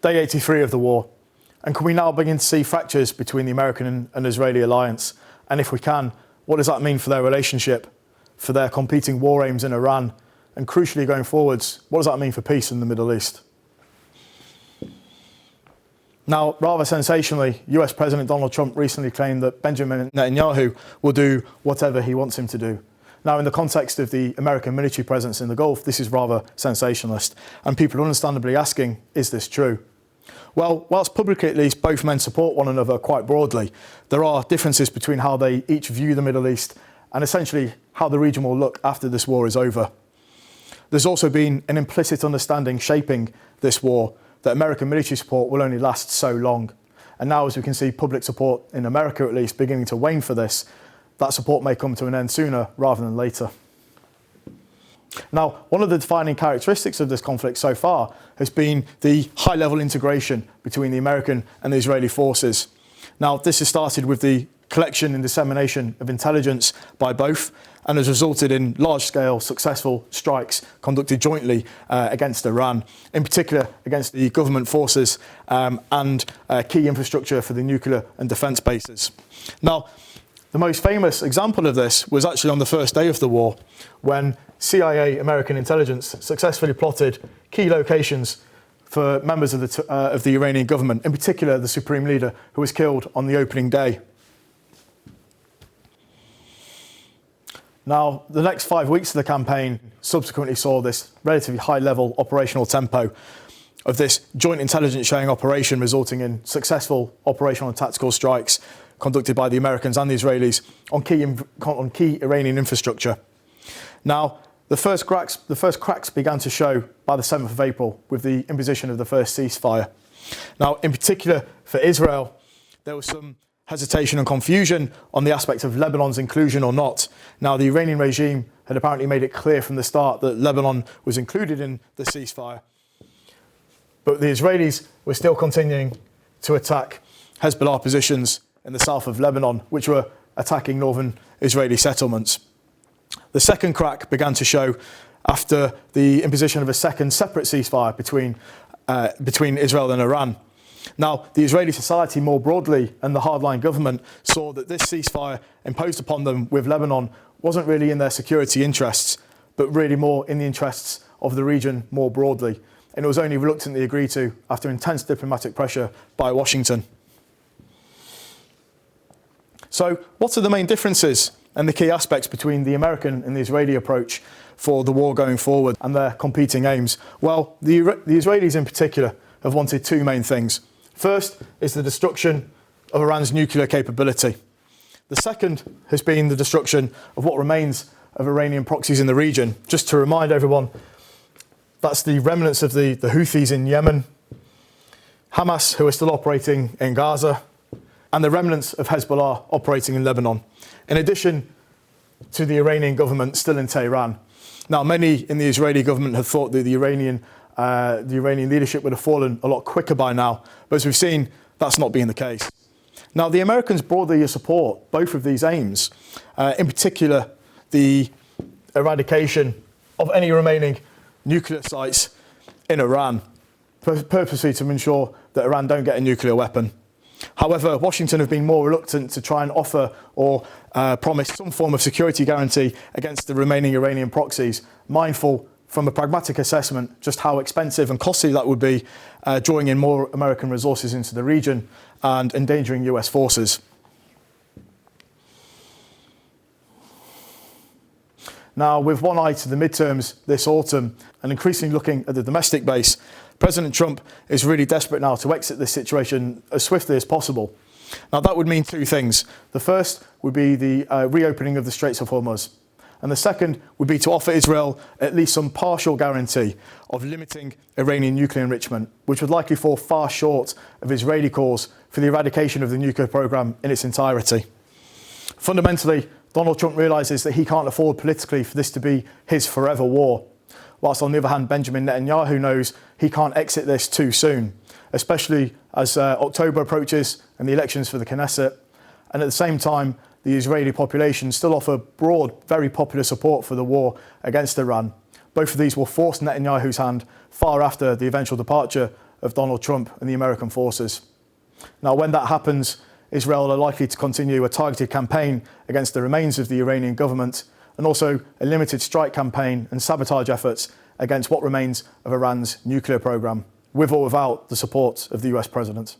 Day 83 of the war. And can we now begin to see fractures between the American and Israeli alliance? And if we can, what does that mean for their relationship, for their competing war aims in Iran? And crucially going forwards, what does that mean for peace in the Middle East? Now, rather sensationally, US President Donald Trump recently claimed that Benjamin Netanyahu will do whatever he wants him to do. Now, in the context of the American military presence in the Gulf, this is rather sensationalist, and people are understandably asking, is this true? Well, whilst publicly at least both men support one another quite broadly, there are differences between how they each view the Middle East and essentially how the region will look after this war is over. There's also been an implicit understanding shaping this war that American military support will only last so long. And now, as we can see public support in America at least beginning to wane for this, that support may come to an end sooner rather than later. Now, one of the defining characteristics of this conflict so far has been the high-level integration between the American and the Israeli forces. Now, this has started with the collection and dissemination of intelligence by both and has resulted in large-scale successful strikes conducted jointly against Iran, in particular against the government forces and key infrastructure for the nuclear and defence bases. Now, the most famous example of this was actually on the first day of the war, when CIA American intelligence successfully plotted key locations for members of the Iranian government, in particular the supreme leader, who was killed on the opening day. Now, the next 5 weeks of the campaign subsequently saw this relatively high-level operational tempo of this joint intelligence sharing operation, resulting in successful operational and tactical strikes conducted by the Americans and the Israelis on key Iranian infrastructure. Now, the first cracks began to show by the 7th of April with the imposition of the first ceasefire. Now, in particular for Israel, there was some hesitation and confusion on the aspect of Lebanon's inclusion or not. Now, the Iranian regime had apparently made it clear from the start that Lebanon was included in the ceasefire. But the Israelis were still continuing to attack Hezbollah positions in the south of Lebanon, which were attacking northern Israeli settlements. The second crack began to show after the imposition of a second separate ceasefire between Israel and Iran. Now, the Israeli society more broadly and the hardline government saw that this ceasefire imposed upon them with Lebanon wasn't really in their security interests, but really more in the interests of the region more broadly. And it was only reluctantly agreed to after intense diplomatic pressure by Washington. So, what are the main differences and the key aspects between the American and the Israeli approach for the war going forward and their competing aims? Well, the Israelis in particular have wanted two main things. First is the destruction of Iran's nuclear capability. The second has been the destruction of what remains of Iranian proxies in the region. Just to remind everyone, that's the remnants of the Houthis in Yemen, Hamas, who are still operating in Gaza, and the remnants of Hezbollah operating in Lebanon, in addition to the Iranian government still in Tehran. Now, many in the Israeli government have thought that the Iranian leadership would have fallen a lot quicker by now, but as we've seen, that's not been the case. Now, the Americans broadly support both of these aims, in particular the eradication of any remaining nuclear sites in Iran, purposely to ensure that Iran don't get a nuclear weapon. However, Washington have been more reluctant to try and offer or promise some form of security guarantee against the remaining Iranian proxies, mindful from a pragmatic assessment just how expensive and costly that would be, drawing in more American resources into the region and endangering US forces. Now, with one eye to the midterms this autumn and increasingly looking at the domestic base, President Trump is really desperate now to exit this situation as swiftly as possible. Now, that would mean two things. The first would be the reopening of the Straits of Hormuz. And the second would be to offer Israel at least some partial guarantee of limiting Iranian nuclear enrichment, which would likely fall far short of Israeli calls for the eradication of the nuclear program in its entirety. Fundamentally, Donald Trump realises that he can't afford politically for this to be his forever war, whilst on the other hand, Benjamin Netanyahu knows he can't exit this too soon, especially as October approaches and the elections for the Knesset. And at the same time, the Israeli population still offer broad, very popular support for the war against Iran. Both of these will force Netanyahu's hand far after the eventual departure of Donald Trump and the American forces. Now, when that happens, Israel are likely to continue a targeted campaign against the remains of the Iranian government, and also a limited strike campaign and sabotage efforts against what remains of Iran's nuclear program, with or without the support of the US president.